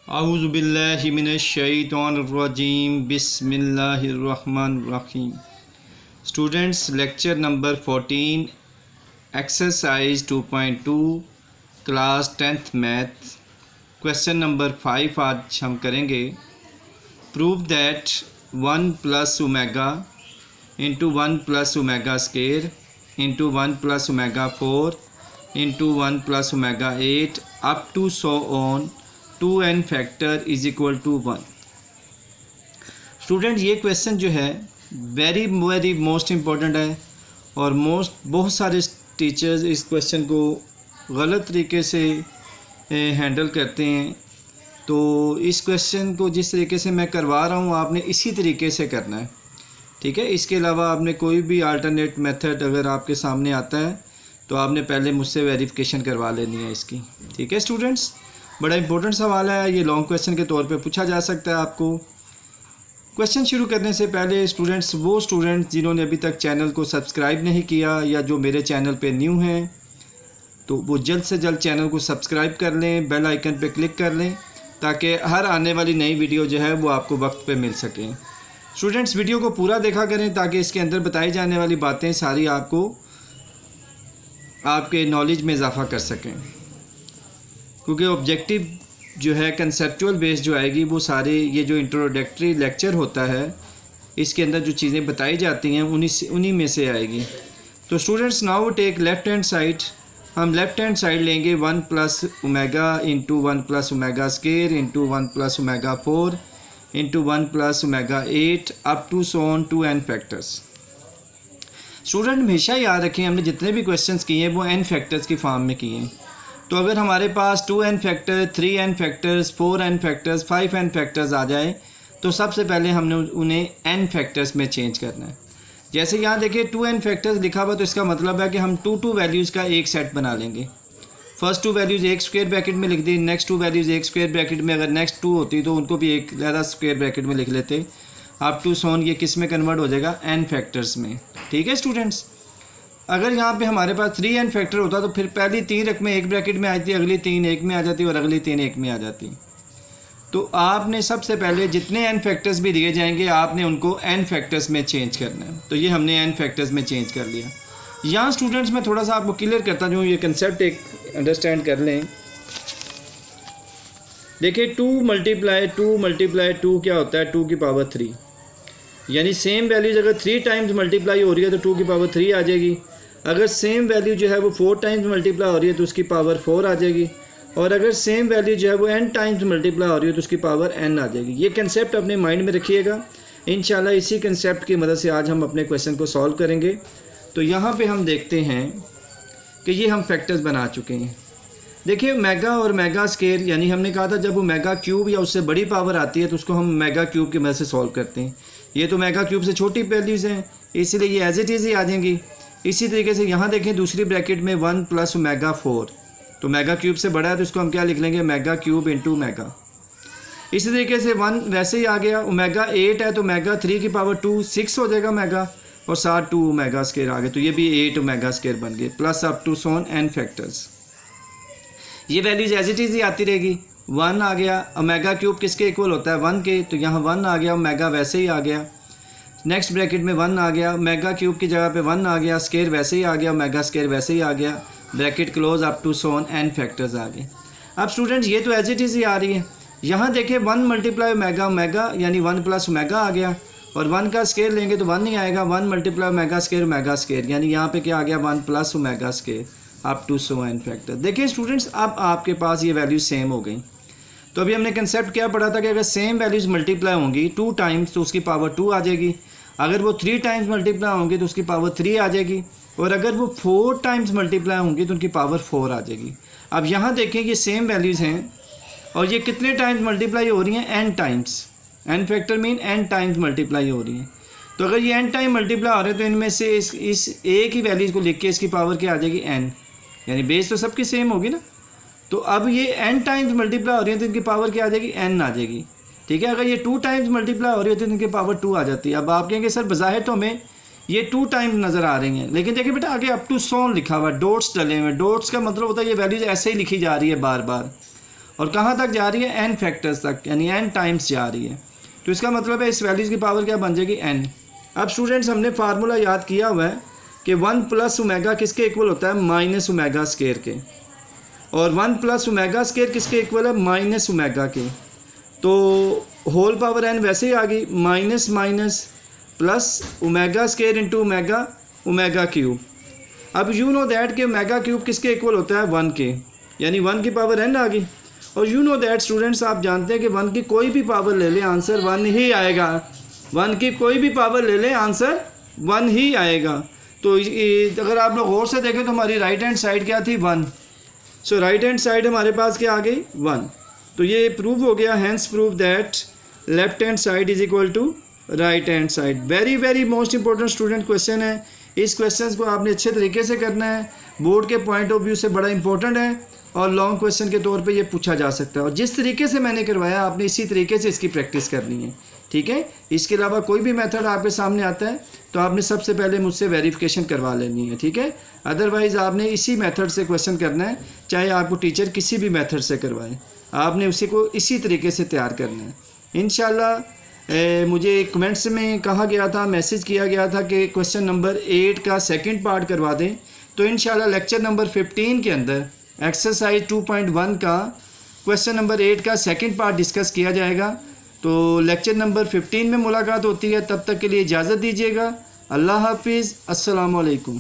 औज़ुबिल्लाहि मिनश्शैतानिर्रजीम बिस्मिल्लाहिर्रहमानिर्रहीम। Students, lecture number 14 exercise 2.2 class 10th math question number 5 आज हम करेंगे। Prove that 1 plus omega into 1 plus omega square into 1 plus omega 4 into 1 plus omega 8 up to so on 2n factor is equal to 1। Student, ये question जो है very most important है और बहुत सारे टीचर्स इस क्वेश्चन को गलत तरीके से हैंडल करते हैं। तो इस क्वेश्चन को जिस तरीके से मैं करवा रहा हूँ आपने इसी तरीके से करना है, ठीक है। इसके अलावा आपने कोई भी अल्टरनेट मेथड अगर आपके सामने आता है तो आपने पहले मुझसे वेरिफिकेशन करवा लेनी है इसकी, ठीक है स्टूडेंट्स। बड़ा इंपॉर्टेंट सवाल है, ये लॉन्ग क्वेश्चन के तौर पे पूछा जा सकता है आपको। क्वेश्चन शुरू करने से पहले स्टूडेंट्स, वो स्टूडेंट्स जिन्होंने अभी तक चैनल को सब्सक्राइब नहीं किया या जो मेरे चैनल पे न्यू हैं तो वो जल्द से जल्द चैनल को सब्सक्राइब कर लें, बेल आइकन पे क्लिक कर लें ताकि हर आने वाली नई वीडियो जो है वो आपको वक्त पे मिल सकें। स्टूडेंट्स, वीडियो को पूरा देखा करें ताकि इसके अंदर बताई जाने वाली बातें सारी आपको आपके नॉलेज में इजाफा कर सकें, क्योंकि ऑब्जेक्टिव जो है कंसेप्चुअल बेस जो आएगी वो सारे ये जो इंट्रोडक्टरी लेक्चर होता है इसके अंदर जो चीज़ें बताई जाती हैं उन्हीं में से आएगी। तो students, now take left hand side. हम लेफ़्ट हैंड साइड लेंगे 1 plus omega into 1 plus omega square into 1 plus omega 4 into 1 plus omega 8 up to so on 2n factors. Student, हमेशा याद रखें हमने जितने भी क्वेश्चंस किए हैं वो n फैक्टर्स की फॉर्म में किए हैं। तो अगर हमारे पास 2n factor, 3n factors, 4n factors, 5n factors आ जाए तो सबसे पहले हमने उन्हें n फैक्टर्स में चेंज करना है। जैसे यहाँ देखिए 2n फैक्टर्स लिखा हुआ, तो इसका मतलब है कि हम टू वैल्यूज़ का एक सेट बना लेंगे। फर्स्ट 2 वैल्यूज़ एक स्क्वायर ब्रैकेट में लिख दी, नेक्स्ट 2 वैल्यूज़ एक स्क्वायर ब्रैकेट में, अगर नेक्स्ट 2 होती तो उनको भी एक ज़्यादा स्क्वायर ब्रैकेट में लिख लेते। अप टू सोन ये किस में कन्वर्ट हो जाएगा, n फैक्टर्स में, ठीक है स्टूडेंट्स। अगर यहाँ पे हमारे पास 3n फैक्टर होता तो फिर पहली 3 रकमें एक ब्रैकेट में आ जाती, अगली 3 एक में आ जाती और अगली 3 एक में आ जाती। तो आपने सबसे पहले जितने n फैक्टर्स भी दिए जाएंगे आपने उनको n फैक्टर्स में चेंज करना है। तो ये हमने n फैक्टर्स में चेंज कर लिया। यहाँ स्टूडेंट्स मैं थोड़ा सा आपको क्लियर करता हूँ, ये कंसेप्ट एक अंडरस्टैंड कर लें। देखिए 2 मल्टीप्लाई 2 क्या होता है, 2 की पावर 3, यानी सेम वैल्यूज अगर 3 टाइम्स मल्टीप्लाई हो रही है तो 2 की पावर 3 आ जाएगी। अगर सेम वैल्यू जो है वो 4 टाइम्स मल्टीप्लाई हो रही है तो उसकी पावर 4 आ जाएगी। और अगर सेम वैल्यू जो है वो n टाइम्स मल्टीप्लाई हो रही है तो उसकी पावर n आ जाएगी। ये कंसेप्ट अपने माइंड में रखिएगा। इंशाल्लाह इसी कंसेप्ट की मदद से आज हम अपने क्वेश्चन को सॉल्व करेंगे। तो यहाँ पे हम देखते हैं कि ये हम फैक्टर्स बना चुके हैं। देखिए मेगा और मेगा स्केयर, यानी हमने कहा था जब वो मेगा क्यूब या उससे बड़ी पावर आती है तो उसको हम मेगा क्यूब की मदद से सॉल्व करते हैं। ये तो मेगा क्यूब से छोटी वैल्यूज़ हैं इसलिए ये एज इट इज़ ही आ जाएंगी। इसी तरीके से यहाँ देखें दूसरी ब्रैकेट में 1 प्लस ओमेगा 4, तो मेगा क्यूब से बड़ा है तो इसको हम क्या लिख लेंगे, मेगा क्यूब इंटू मेगा। इसी तरीके से 1 वैसे ही आ गया। ओमेगा 8 है तो मेगा 3 की पावर 2 6 हो जाएगा मेगा, और साथ 2 ओमेगा स्केयर आ गए तो ये भी 8 ओमेगा स्केयर बन गए, plus up to Son n factors. ये वैल्यूज एज इट इज़ ही आती रहेगी। 1 आ गया, ओमेगा क्यूब किसके इक्वल होता है, 1 के, तो यहाँ 1 आ गया, ओमेगा वैसे ही आ गया। नेक्स्ट ब्रैकेट में 1 आ गया, मेगा क्यूब की जगह पे 1 आ गया, स्केयर वैसे ही आ गया, मेगा स्केयर वैसे ही आ गया, bracket close up to Son n factors आ गए। अब स्टूडेंट्स ये तो एज इट इज़ ही आ रही है। यहाँ देखें 1 मल्टीप्लाई ओमेगा यानी 1 प्लस ओमेगा आ गया, और 1 का स्केयर लेंगे तो 1 नहीं आएगा। 1 मल्टीप्लाई ओमेगा स्केयर यानी यहाँ पे क्या आ गया, 1 plus omega square up to so n factor. देखिए स्टूडेंट्स, अब आपके पास ये वैल्यूज सेम हो गई। तो अभी हमने कंसेप्ट क्या पढ़ा था कि अगर सेम वैल्यूज़ मल्टीप्लाई होंगी 2 टाइम्स तो उसकी पावर 2 आ जाएगी। अगर वो 3 टाइम्स मल्टीप्लाई होंगी तो उसकी पावर 3 आ जाएगी, और अगर वो 4 टाइम्स मल्टीप्लाई होंगी तो उनकी पावर 4 आ जाएगी। अब यहाँ देखें ये सेम वैल्यूज़ हैं और ये कितने टाइम्स मल्टीप्लाई हो रही हैं, n times. n factor mean n times multiply हो रही हैं। तो अगर ये n टाइम मल्टीप्लाई हो रहे हैं तो इनमें से इस एक ही वैल्यूज़ को लिख के इसकी पावर क्या आ जाएगी, n, यानी बेस तो सबकी सेम होगी ना। तो अब ये n टाइम्स मल्टीप्लाई हो रही है तो इनकी पावर क्या आ जाएगी, n आ जाएगी, ठीक है। अगर ये 2 टाइम्स मल्टीप्लाई हो रही होती है तो इनकी पावर 2 आ जाती है। अब आप कहेंगे सर बज़ाहिर तो हमें ये 2 टाइम्स नज़र आ रही हैं, लेकिन देखिए बेटा आगे अप टू सोन लिखा हुआ है, डॉट्स डले हुए हैं। डॉट्स का मतलब होता है ये वैल्यूज ऐसे ही लिखी जा रही है बार बार, और कहाँ तक जा रही है, n फैक्टर्स तक, यानी n टाइम्स जा रही है। तो इसका मतलब है इस वैल्यूज़ की पावर क्या बन जाएगी, n। अब स्टूडेंट्स हमने फार्मूला याद किया हुआ है कि 1 प्लस ओमेगा किसके इक्वल होता है, माइनस ओमेगा स्केयर के, और 1 प्लस ओमेगा स्केयर किसके इक्वल है, माइनस ओमेगा के। तो होल पावर n वैसे ही आ गई, minus minus plus omega square into omega, omega cube. अब यू नो दैट कि ओमेगा क्यूब किसके इक्वल होता है, 1 के, यानी 1 की पावर n आ गई। और यू नो दैट स्टूडेंट्स, आप जानते हैं कि 1 की कोई भी पावर ले लें आंसर 1 ही आएगा। 1 की कोई भी पावर ले लें आंसर 1 ही आएगा। तो अगर आप लोग गौर से देखें तो हमारी राइट हैंड साइड क्या थी, 1। सो राइट हैंड साइड हमारे पास क्या आ गई, 1। तो ये प्रूव हो गया, hence prove that left hand side is equal to right hand side. Very very most important student question है। इस क्वेश्चन को आपने अच्छे तरीके से करना है, बोर्ड के पॉइंट ऑफ व्यू से बड़ा इंपॉर्टेंट है और लॉन्ग क्वेश्चन के तौर पे ये पूछा जा सकता है। और जिस तरीके से मैंने करवाया आपने इसी तरीके से इसकी प्रैक्टिस करनी है, ठीक है। इसके अलावा कोई भी मेथड आपके सामने आता है तो आपने सबसे पहले मुझसे वेरिफिकेशन करवा लेनी है, ठीक है। अदरवाइज़ आपने इसी मेथड से क्वेश्चन करना है, चाहे आपको टीचर किसी भी मेथड से करवाए, आपने उसी को इसी तरीके से तैयार करना है। इंशाल्लाह मुझे कमेंट्स में कहा गया था, मैसेज किया गया था कि क्वेश्चन नंबर 8 का सेकंड पार्ट करवा दें। तो इंशाल्लाह लेक्चर नंबर 15 के अंदर एक्सरसाइज 2.1 का क्वेश्चन नंबर 8 का सेकंड पार्ट डिस्कस किया जाएगा। तो लेक्चर नंबर 15 में मुलाकात होती है। तब तक के लिए इजाज़त दीजिएगा। अल्लाह हाफिज़, अस्सलामु अलैकुम।